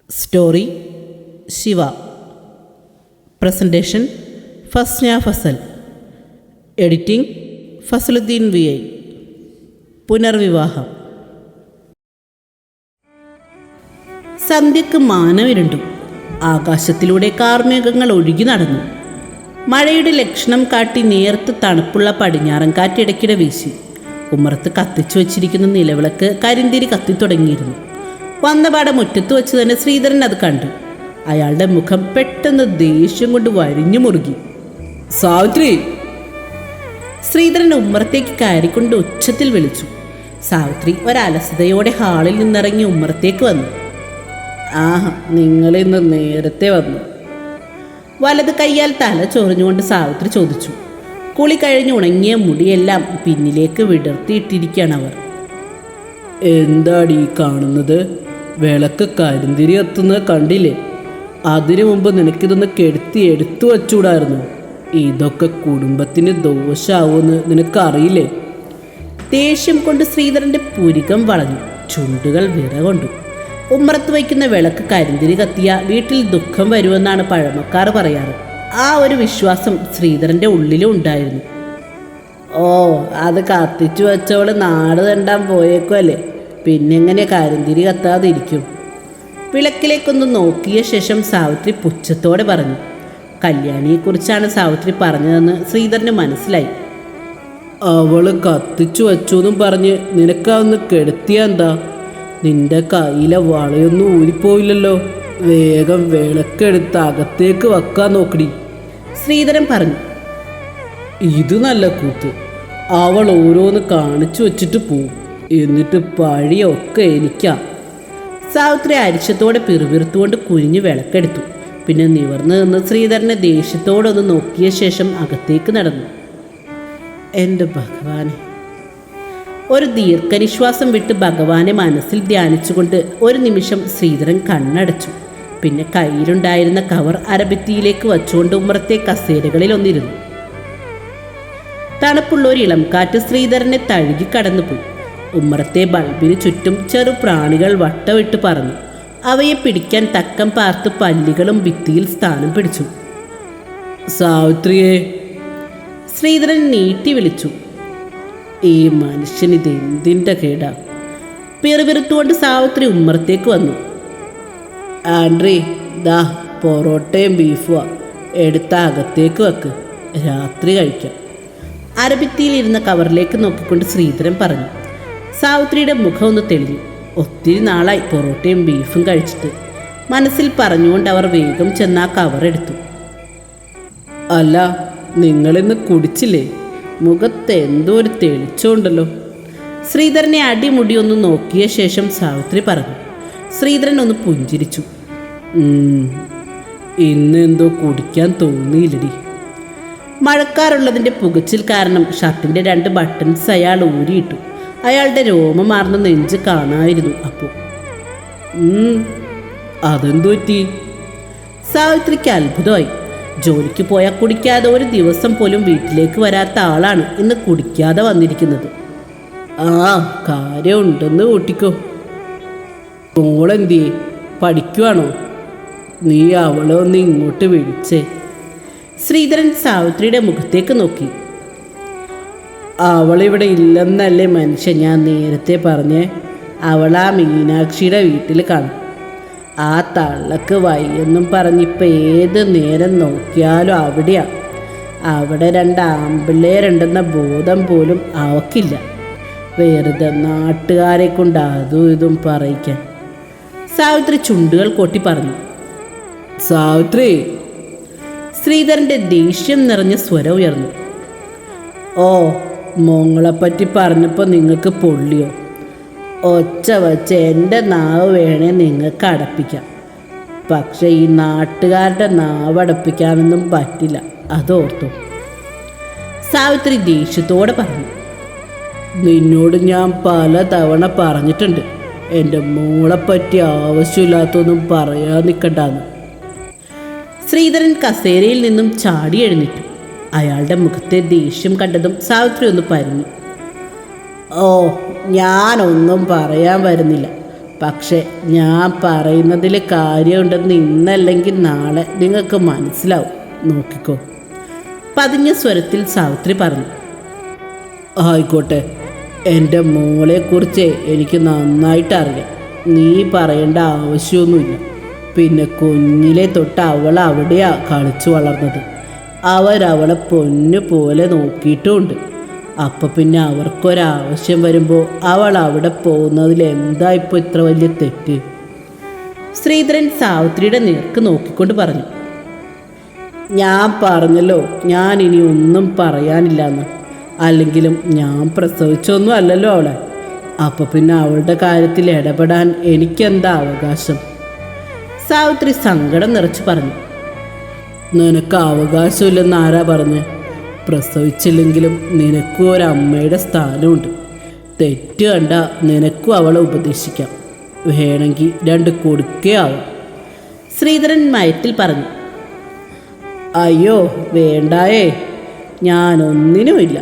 Story Shiva. Presentation Fasna Fasal. Editing Fasaluddeen VI. പുനർവിവാഹം. സന്ധ്യക്ക് മാനമിരുണ്ടു. ആകാശത്തിലൂടെ കാർമേഘങ്ങൾ ഒഴുകി നടന്നു. മഴയുടെ ലക്ഷണം കാട്ടി നേർത്ത് തണുപ്പുള്ള പടിഞ്ഞാറൻ കാറ്റിടയ്ക്കിടെ വീശി. ഉമ്മറത്ത് കത്തിച്ചു വച്ചിരിക്കുന്ന നിലവിളക്ക് കരിന്തിരി കത്തിത്തുടങ്ങിയിരുന്നു. വന്നപാടെ മുറ്റത്ത് വെച്ച് തന്നെ ശ്രീധരൻ അത് കണ്ടു. അയാളുടെ മുഖം പെട്ടെന്ന് ദേഷ്യം കൊണ്ട് വരിഞ്ഞു മുറുകി. സാവിത്രി! ശ്രീധരൻ ഉമ്മറത്തേക്ക് കയറിക്കൊണ്ട് ഉച്ചത്തിൽ വിളിച്ചു. സാവിത്രി ഒരലസതയോടെ ഹാളിൽ നിന്നിറങ്ങി ഉമ്മറത്തേക്ക് വന്നു. ആഹ്, നിങ്ങളിന്ന് നേരത്തെ വന്നു. വലത് കൈയാൽ തല ചൊറിഞ്ഞുകൊണ്ട് സാവിത്രി ചോദിച്ചു. കുളി കഴിഞ്ഞ് ഉണങ്ങിയ മുടിയെല്ലാം പിന്നിലേക്ക് വിടർത്തിയിട്ടിരിക്കുകയാണ് അവർ. എന്താടി കാണുന്നത്? വിളക്ക് കരിന്തിരി എത്തുന്നത് കണ്ടില്ലേ? അതിനു മുമ്പ് നിനക്കിതൊന്ന് കെടുത്തി എടുത്തു വച്ചൂടായിരുന്നു. ഇതൊക്കെ കുടുംബത്തിന് ദോഷമാവുമെന്ന് നിനക്കറിയില്ലേ? ദേഷ്യം കൊണ്ട് ശ്രീധരൻ്റെ പുരികം വളഞ്ഞു. ചുണ്ടുകൾ വിറകൊണ്ടു. ഉമ്മറത്ത് വയ്ക്കുന്ന വിളക്ക് കരിന്തിരി കത്തിയ വീട്ടിൽ ദുഃഖം വരുമെന്നാണ് പഴമക്കാർ പറയാറ്. ആ ഒരു വിശ്വാസം ശ്രീധരൻ്റെ ഉള്ളിലും ഉണ്ടായിരുന്നു. ഓ, അത് കത്തിച്ചു വെച്ചവള് നാട് തണ്ടാൻ പോയേക്കുമല്ലേ, പിന്നെങ്ങനെ കരിന്തിരി കത്താതിരിക്കും? വിളക്കിലേക്കൊന്ന് നോക്കിയ ശേഷം സാവിത്രി പുച്ഛത്തോടെ പറഞ്ഞു. കല്യാണിയെക്കുറിച്ചാണ് സാവിത്രി പറഞ്ഞതെന്ന് ശ്രീധരന് മനസ്സിലായി. അവള് കത്തിച്ചു വച്ചു എന്നും പറഞ്ഞ് നിനക്കതൊന്ന് കെടുത്തിയ എന്താ? നിന്റെ കയ്യിലെ വളയൊന്നും ഊരിപ്പോയില്ലല്ലോ. വേഗം വിളക്കെടുത്ത് അകത്തേക്ക് വെക്കാൻ നോക്കടി, ശ്രീധരൻ പറഞ്ഞു. ഇത് നല്ല കൂത്ത്. അവൾ ഓരോന്ന് കാണിച്ചു വച്ചിട്ട് പോവും, എന്നിട്ട് പഴിയൊക്കെ എനിക്കാ. സാവിത്രി അരിശത്തോടെ പിറുപിറുത്തുകൊണ്ട് കുനിഞ്ഞു വിളക്കെടുത്തു. പിന്നെ നിവർന്നു നിന്ന് ശ്രീധരനെ ദേഷ്യത്തോടൊന്ന് നോക്കിയ ശേഷം അകത്തേക്ക് നടന്നു. എൻ്റെ ഭഗവാനെ! ഒരു ദീർഘനിശ്വാസം വിട്ട് ഭഗവാനെ മനസ്സിൽ ധ്യാനിച്ചുകൊണ്ട് ഒരു നിമിഷം ശ്രീധരൻ കണ്ണടച്ചു. പിന്നെ കയ്യിലുണ്ടായിരുന്ന കവർ അരഭിത്തിയിലേക്ക് വച്ചുകൊണ്ട് ഉമ്മറത്തെ കസേരകളിൽ ഒന്നിരുന്നു. തണുപ്പുള്ള ഒരു ഇളം കാറ്റ് ശ്രീധരനെ തഴുകി കടന്നുപോയി. ഉമ്മറത്തെ ബൾബിന് ചുറ്റും ചെറു പ്രാണികൾ വട്ടമിട്ട് പറന്നു. അവയെ പിടിക്കാൻ തക്കം പാർത്ത് പല്ലികളും ഭിത്തിയിൽ സ്ഥാനം പിടിച്ചു. സാവിത്രിയെ! ശ്രീധരൻ നീട്ടി വിളിച്ചു. ഈ മനുഷ്യനിത് എന്തിൻ്റെ കേടാ? പിറുപിറുത്തുകൊണ്ട് സാവിത്രി ഉമ്മറത്തേക്ക് വന്നു. ആൻഡ്രി, ദാ പൊറോട്ടയും ബീഫുവാ, എടുത്ത അകത്തേക്ക് വെക്ക്, രാത്രി കഴിക്കാം. അരഭിത്തിയിലിരുന്ന കവറിലേക്ക് നോക്കിക്കൊണ്ട് ശ്രീധരൻ പറഞ്ഞു. സാവിത്രിയുടെ മുഖം ഒന്ന് തെളിഞ്ഞു. ഒത്തിരി നാളായി പൊറോട്ടയും ബീഫും കഴിച്ചിട്ട്, മനസ്സിൽ പറഞ്ഞുകൊണ്ട് അവർ വേഗം ചെന്ന് ആ കവറെടുത്തു. അല്ല, നിങ്ങളിന്ന് കുടിച്ചില്ലേ? മുഖത്ത് എന്തോ ഒരു തെളിച്ചമുണ്ടല്ലോ. ശ്രീധരനെ അടിമുടി ഒന്ന് നോക്കിയ ശേഷം സാവിത്രി പറഞ്ഞു. ശ്രീധരൻ ഒന്ന് പുഞ്ചിരിച്ചു. ഇന്ന് എന്തോ കുടിക്കാൻ തോന്നിയില്ലടി. മഴക്കാറുള്ളതിൻ്റെ പുകച്ചിൽ കാരണം ഷർട്ടിൻ്റെ 2 ബട്ടൺസ് അയാൾ ഊരിയിട്ടു. അയാളുടെ രോമമാർന്ന നെഞ്ച് കാണാമായിരുന്നു. അപ്പോൾ അതെന്തു പറ്റി? സാവിത്രിക്ക് അത്ഭുതമായി. ജോലിക്ക് പോയാൽ കുടിക്കാതെ ഒരു ദിവസം പോലും വീട്ടിലേക്ക് വരാത്ത ആളാണ് ഇന്ന് കുടിക്കാതെ വന്നിരിക്കുന്നത്. ആ, കാര്യമുണ്ടെന്ന് കൂട്ടിക്കോ. മോളെന്തിയേ, പഠിക്കുവാണോ? നീ അവളെ ഒന്ന് ഇങ്ങോട്ട് വിളിച്ചേ. ശ്രീധരൻ സാവിത്രിയുടെ മുഖത്തേക്ക് നോക്കി. അവളിവിടെ ഇല്ലെന്നല്ലേ മനുഷ്യൻ ഞാൻ നേരത്തെ പറഞ്ഞേ? അവളാ മീനാക്ഷിയുടെ വീട്ടിൽ കാണും. ആ തള്ളക്ക് വയ്യെന്നും പറഞ്ഞിപ്പോൾ ഏത് നേരം നോക്കിയാലും അവിടെയാ. അവിടെ 2 ആമ്പിള്ളേരുണ്ടെന്ന ബോധം പോലും അവക്കില്ല. വെറുതെ നാട്ടുകാരെ കൊണ്ട് അതും ഇതും പറയിക്കാൻ. സാവിത്രി ചുണ്ടുകൾ കൊട്ടി പറഞ്ഞു. സാവിത്രി! ശ്രീധരൻ്റെ ദേഷ്യം നിറഞ്ഞ സ്വരം ഉയർന്നു. ഓ, മോങ്ങളെപ്പറ്റി പറഞ്ഞപ്പോൾ നിങ്ങൾക്ക് പൊള്ളിയോ? ഒച്ച വച്ച് എൻ്റെ നാവ് വേണേ നിങ്ങൾക്ക് അടപ്പിക്കാം. പക്ഷെ ഈ നാട്ടുകാരുടെ നാവ് അടപ്പിക്കാനൊന്നും പറ്റില്ല, അതോർത്തു. സാവിത്രി ദേഷ്യത്തോടെ പറഞ്ഞു. നിന്നോട് ഞാൻ പല തവണ പറഞ്ഞിട്ടുണ്ട്, എൻ്റെ മോളെപ്പറ്റി ആവശ്യമില്ലാത്തൊന്നും പറയാൻ നിൽക്കണ്ടെന്ന്. ശ്രീധരൻ കസേരയിൽ നിന്നും ചാടി എഴുന്നേറ്റു. അയാളുടെ മുഖത്തെ ദേഷ്യം കണ്ടതും സാവിത്രി ഒന്ന് പരങ്ങി. ഓ, ഞാനൊന്നും പറയാൻ വരുന്നില്ല. പക്ഷെ ഞാൻ പറയുന്നതിൽ കാര്യമുണ്ടെന്ന് ഇന്നല്ലെങ്കിൽ നാളെ നിങ്ങൾക്ക് മനസ്സിലാവും. നോക്കിക്കോ. പതിഞ്ഞ സ്വരത്തിൽ സാവിത്രി പറഞ്ഞു. ആയിക്കോട്ടെ, എൻ്റെ മോളെക്കുറിച്ച് എനിക്ക് നന്നായിട്ട് അറിയാം. നീ പറയേണ്ട ആവശ്യമൊന്നുമില്ല. പിന്നെ കുഞ്ഞിലെ തൊട്ട് അവൾ അവിടെയാണ് കളിച്ചു വളർന്നത്. അവരവളെ പൊന്നു പോലെ നോക്കിയിട്ടുമുണ്ട്. അപ്പം പിന്നെ അവർക്കൊരാവശ്യം വരുമ്പോൾ അവൾ അവിടെ പോകുന്നതിൽ എന്താ ഇപ്പോൾ ഇത്ര വലിയ തെറ്റ്? ശ്രീധരൻ സാവിത്രിയുടെ നേർക്ക് നോക്കിക്കൊണ്ട് പറഞ്ഞു. ഞാൻ പറഞ്ഞല്ലോ, ഞാൻ ഇനി ഒന്നും പറയാനില്ലെന്ന്. അല്ലെങ്കിലും ഞാൻ പ്രസവിച്ചൊന്നും അല്ലല്ലോ അവളെ. അപ്പം പിന്നെ അവളുടെ കാര്യത്തിൽ ഇടപെടാൻ എനിക്കെന്താ അവകാശം? സാവിത്രി സങ്കടം നിറച്ച് പറഞ്ഞു. നിനക്ക് അവകാശമില്ലെന്ന് ആരാ പറഞ്ഞ്? പ്രസവിച്ചില്ലെങ്കിലും നിനക്കും ഒരമ്മയുടെ സ്ഥാനമുണ്ട്. തെറ്റ് കണ്ട നിനക്കും അവളെ ഉപദേശിക്കാം. വേണമെങ്കിൽ 2 കൊടുക്കുകയാവും. ശ്രീധരൻ മയത്തിൽ പറഞ്ഞു. അയ്യോ വേണ്ടായേ, ഞാനൊന്നിനുമില്ല.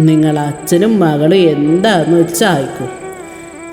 നിങ്ങൾ അച്ഛനും മകളും എന്താന്ന് വെച്ചാൽ ആയിക്കോ.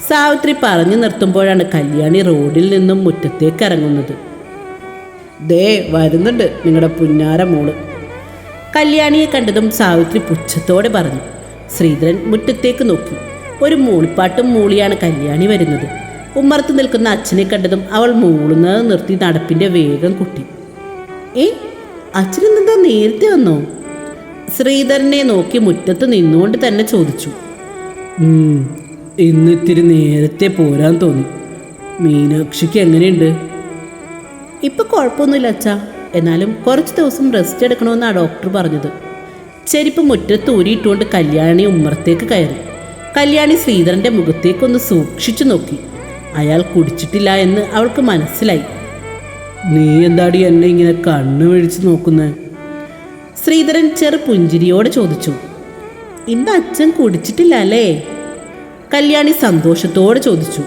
സാവിത്രി പറഞ്ഞു നിർത്തുമ്പോഴാണ് കല്യാണി റോഡിൽ നിന്നും മുറ്റത്തേക്ക് ഇറങ്ങുന്നത്. ദേ വരുന്നുണ്ട് നിങ്ങളുടെ പുന്നാര മോള്. കല്യാണിയെ കണ്ടതും സാവിത്രി പുച്ഛത്തോടെ പറഞ്ഞു. ശ്രീധരൻ മുറ്റത്തേക്ക് നോക്കി. ഒരു മൂളിപ്പാട്ടും മൂളിയാണ് കല്യാണി വരുന്നത്. ഉമ്മറത്ത് നിൽക്കുന്ന അച്ഛനെ കണ്ടതും അവൾ മൂളുന്നത് നിർത്തി നടപ്പിൻ്റെ വേഗം കൂട്ടി. അച്ഛനെന്താ നേരത്തെ വന്നോ? ശ്രീധരനെ നോക്കി മുറ്റത്ത് നിന്നുകൊണ്ട് തന്നെ ചോദിച്ചു. ഇന്നിത്തിരി നേരത്തെ പോരാൻ തോന്നി. മീനാക്ഷിക്ക് എങ്ങനെയുണ്ട്? ഇപ്പം കുഴപ്പമൊന്നുമില്ല അച്ഛാ. എന്നാലും കുറച്ച് ദിവസം റെസ്റ്റ് എടുക്കണമെന്നാണ് ഡോക്ടർ പറഞ്ഞത്. ചെരുപ്പ് മുറ്റത്ത് ഊരിയിട്ടുകൊണ്ട് കല്യാണി ഉമ്മറത്തേക്ക് കയറി. കല്യാണി ശ്രീധരൻ്റെ മുഖത്തേക്കൊന്ന് സൂക്ഷിച്ചു നോക്കി. അയാൾ കുടിച്ചിട്ടില്ല എന്ന് അവൾക്ക് മനസ്സിലായി. നീ എന്താടി എന്നെ ഇങ്ങനെ കണ്ണു വീഴിച്ച് നോക്കുന്നേ? ശ്രീധരൻ ചെറു പുഞ്ചിരിയോടെ ചോദിച്ചു. ഇന്ന് അച്ഛൻ കുടിച്ചിട്ടില്ല അല്ലേ? കല്യാണി സന്തോഷത്തോടെ ചോദിച്ചു.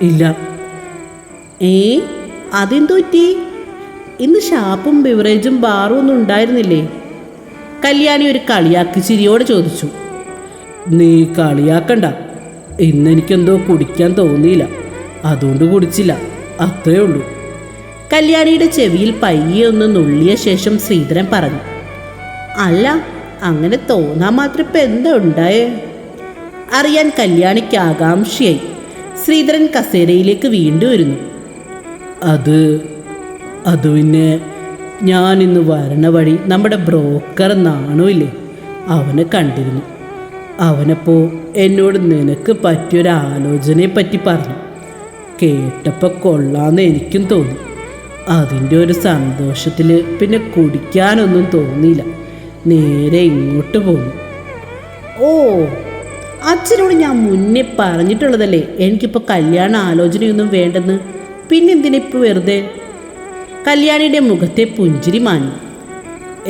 ഇല്ല. അതെന്തോ പറ്റി? ഇന്ന് ഷാപ്പും ബിവറേജും ബാറും ഒന്നും ഉണ്ടായിരുന്നില്ലേ? കല്യാണി ഒരു കളിയാക്കി ചിരിയോടെ ചോദിച്ചു. നീ കളിയാക്കണ്ട. ഇന്നെനിക്കെന്തോ കുടിക്കാൻ തോന്നിയില്ല, അതുകൊണ്ട് കുടിച്ചില്ല, അത്രേ ഉള്ളൂ. കല്യാണിയുടെ ചെവിയിൽ പയ്യെ ഒന്ന് നുള്ളിയ ശേഷം ശ്രീധരൻ പറഞ്ഞു. അല്ല, അങ്ങനെ തോന്നാൻ മാത്രം ഇപ്പം എന്താ ഉണ്ടായേ? അറിയാൻ കല്യാണിക്ക് ആകാംക്ഷയായി. ശ്രീധരൻ കസേരയിലേക്ക് വീണ്ടും വരുന്നു. അത് പിന്നെ ഞാൻ ഇന്ന് വരണ വഴി നമ്മുടെ ബ്രോക്കർ നാണുമില്ലേ, അവനെ കണ്ടിരുന്നു. അവനപ്പോൾ എന്നോട് നിനക്ക് പറ്റിയൊരാലോചനയെ പറ്റി പറഞ്ഞു. കേട്ടപ്പോൾ കൊള്ളാമെന്ന് എനിക്കും തോന്നി. അതിൻ്റെ ഒരു സന്തോഷത്തിൽ പിന്നെ കുടിക്കാനൊന്നും തോന്നിയില്ല. നേരെ ഇങ്ങോട്ട് പോന്നു. ഓ, അച്ഛനോട് ഞാൻ മുന്നേ പറഞ്ഞിട്ടുള്ളതല്ലേ എനിക്കിപ്പോൾ കല്യാണ ആലോചനയൊന്നും വേണ്ടെന്ന്. പിന്നെന്തിനിപ്പോൾ വെറുതെ? കല്യാണിയുടെ മുഖത്തെ പുഞ്ചിരി മാഞ്ഞു.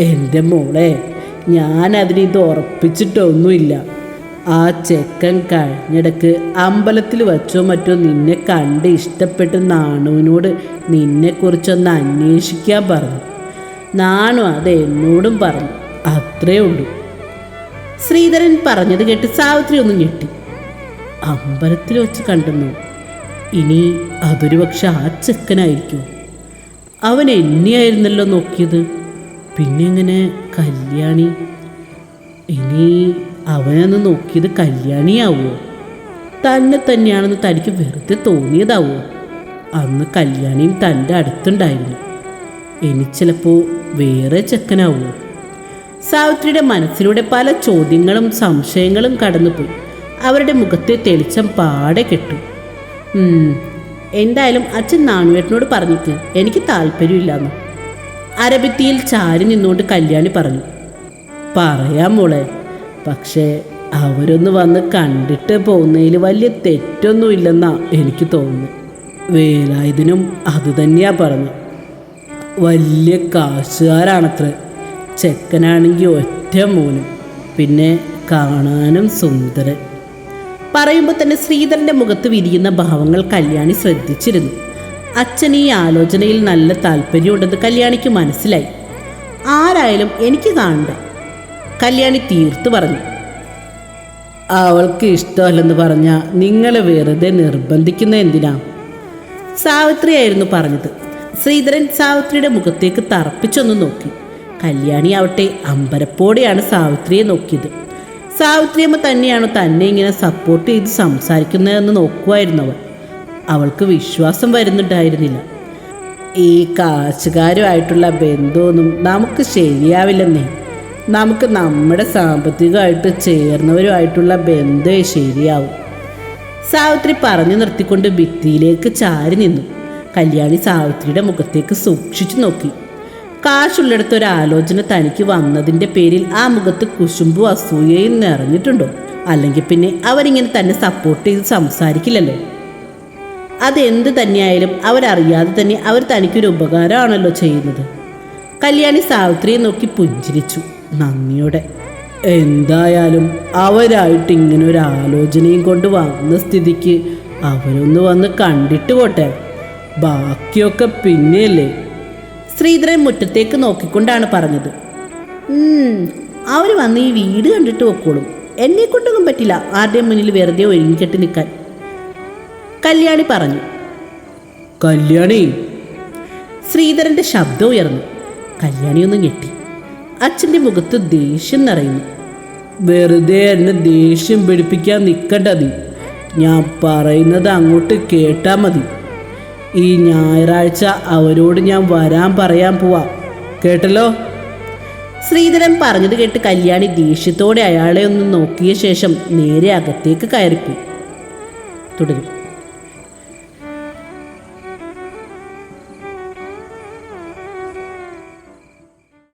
എൻ്റെ മോളെ, ഞാനതിനിത് ഉറപ്പിച്ചിട്ടൊന്നുമില്ല. ആ ചെക്കൻ കഴിഞ്ഞിടക്ക് അമ്പലത്തിൽ വച്ചോ മറ്റോ നിന്നെ കണ്ട് ഇഷ്ടപ്പെട്ട് നാണുവിനോട് നിന്നെക്കുറിച്ചൊന്ന് അന്വേഷിക്കാൻ പറഞ്ഞു. നാണു അത് എന്നോടും പറഞ്ഞു. അത്രേ ഉള്ളൂ. ശ്രീധരൻ പറഞ്ഞത് കേട്ട് സാവിത്രി ഒന്ന് ഞെട്ടി. അമ്പലത്തിൽ വെച്ച് കണ്ടെന്നു? ഇനി അതൊരു പക്ഷെ ആ ചെക്കനായിരിക്കും. അവൻ എന്നെയായിരുന്നല്ലോ നോക്കിയത്. പിന്നെ എങ്ങനെ കല്യാണി? ഇനി അവനന്ന് നോക്കിയത് കല്യാണിയാവോ? തന്നെയാണെന്ന് തനിക്ക് വെറുതെ തോന്നിയതാവോ? അന്ന് കല്യാണിയും തൻ്റെ അടുത്തുണ്ടായിരുന്നു. ഇനി ചിലപ്പോൾ വേറെ ചെക്കനാവോ? സാവിത്രിയുടെ മനസ്സിലൂടെ പല ചോദ്യങ്ങളും സംശയങ്ങളും കടന്നുപോയി. അവരുടെ മുഖത്തെ തെളിച്ചം പാടെ കെട്ടു. എന്തായാലും അച്ഛൻ നാണുവേട്ടനോട് പറഞ്ഞിട്ട് എനിക്ക് താല്പര്യമില്ലാന്ന് അരബിത്തിയിൽ ചാരി നിന്നുകൊണ്ട് കല്യാണി പറഞ്ഞു. പറയാം മോളെ, പക്ഷേ അവരൊന്ന് വന്ന് കണ്ടിട്ട് പോകുന്നതിൽ വലിയ തെറ്റൊന്നുമില്ലെന്നാ എനിക്ക് തോന്നുന്നു. വേലായുധനും അതുതന്നെയാ പറഞ്ഞു. വലിയ കാശുകാരാണത്ര. ചെക്കനാണെങ്കിൽ ഒറ്റ മോനും, പിന്നെ കാണാനും സുന്ദരൻ. പറയുമ്പോൾ തന്നെ ശ്രീധരൻ്റെ മുഖത്ത് വിരിയുന്ന ഭാവങ്ങൾ കല്യാണി ശ്രദ്ധിച്ചിരുന്നു. അച്ഛൻ ഈ ആലോചനയിൽ നല്ല താല്പര്യമുണ്ടെന്ന് കല്യാണിക്ക് മനസ്സിലായി. ആരായാലും എനിക്ക് കാണണ്ട, കല്യാണി തീർത്തു പറഞ്ഞു. അവൾക്ക് ഇഷ്ടമല്ലെന്ന് പറഞ്ഞാൽ നിങ്ങൾ വെറുതെ നിർബന്ധിക്കുന്ന എന്തിനാ? സാവിത്രിയായിരുന്നു പറഞ്ഞത്. ശ്രീധരൻ സാവിത്രിയുടെ മുഖത്തേക്ക് തറപ്പിച്ചൊന്ന് നോക്കി. കല്യാണി ആവട്ടെ അമ്പരപ്പോടെയാണ് സാവിത്രിയെ നോക്കിയത്. സാവിത്രിയമ്മ തന്നെയാണോ തന്നെ ഇങ്ങനെ സപ്പോർട്ട് ചെയ്ത് സംസാരിക്കുന്നതെന്ന് നോക്കുമായിരുന്നവൾ. അവൾക്ക് വിശ്വാസം വരുന്നുണ്ടായിരുന്നില്ല. ഈ കാശുകാരുമായിട്ടുള്ള ബന്ധമൊന്നും നമുക്ക് ശരിയാവില്ലെന്നേ. നമുക്ക് നമ്മുടെ സാമ്പത്തികമായിട്ട് ചേർന്നവരുമായിട്ടുള്ള ബന്ധമേ ശരിയാവും. സാവിത്രി പറഞ്ഞു നിർത്തിക്കൊണ്ട് ഭിത്തിയിലേക്ക് ചാരി നിന്നു. കല്യാണി സാവിത്രിയുടെ മുഖത്തേക്ക് സൂക്ഷിച്ചു നോക്കി. കാശുള്ളിടത്ത് ഒരു ആലോചന തനിക്ക് വന്നതിൻ്റെ പേരിൽ ആ മുഖത്ത് കുശുമ്പും അസൂയയും നിറഞ്ഞിട്ടുണ്ടോ? അല്ലെങ്കിൽ പിന്നെ അവരിങ്ങനെ തന്നെ സപ്പോർട്ട് ചെയ്ത് സംസാരിക്കില്ലല്ലോ. അതെന്ത് തന്നെയായാലും അവരറിയാതെ തന്നെ അവർ തനിക്കൊരു ഉപകാരമാണല്ലോ ചെയ്യുന്നത്. കല്യാണി സാവിത്രിയെ നോക്കി പുഞ്ചിരിച്ചു നന്ദിയോടെ. എന്തായാലും അവരായിട്ട് ഇങ്ങനെ ഒരു ആലോചനയും കൊണ്ട് വന്ന സ്ഥിതിക്ക് അവരൊന്ന് വന്ന് കണ്ടിട്ട് പോട്ടെ, ബാക്കിയൊക്കെ പിന്നെയല്ലേ. ശ്രീധരൻ മുറ്റത്തേക്ക് നോക്കിക്കൊണ്ടാണ് പറഞ്ഞത്. അവർ വന്ന് ഈ വീട് കണ്ടിട്ട് പൊക്കോളും. എന്നെ കൊണ്ടൊന്നും പറ്റില്ല ആരുടെയും മുന്നിൽ വെറുതെ ഒരുങ്ങിക്കെട്ടി നിൽക്കാൻ, കല്യാണി പറഞ്ഞു. കല്യാണി! ശ്രീധരൻ്റെ ശബ്ദം ഉയർന്നു. കല്യാണി ഒന്ന് ഞെട്ടി. അച്ഛൻ്റെ മുഖത്ത് ദേഷ്യം നിറയുന്നു. വെറുതെ എന്നെ ദേഷ്യം പിടിപ്പിക്കാൻ നിൽക്കണ്ട നീ. ഞാൻ പറയുന്നത് അങ്ങോട്ട് കേട്ടാൽ മതി. ഈ ഞായറാഴ്ച അവരോട് ഞാൻ വരാൻ പറയാൻ പോവാം, കേട്ടല്ലോ? ശ്രീധരൻ പറഞ്ഞത് കേട്ട് കല്യാണി ദേഷ്യത്തോടെ അയാളെ ഒന്ന് നോക്കിയ ശേഷം നേരെ അകത്തേക്ക് കയറിപ്പോയി. തുടരും.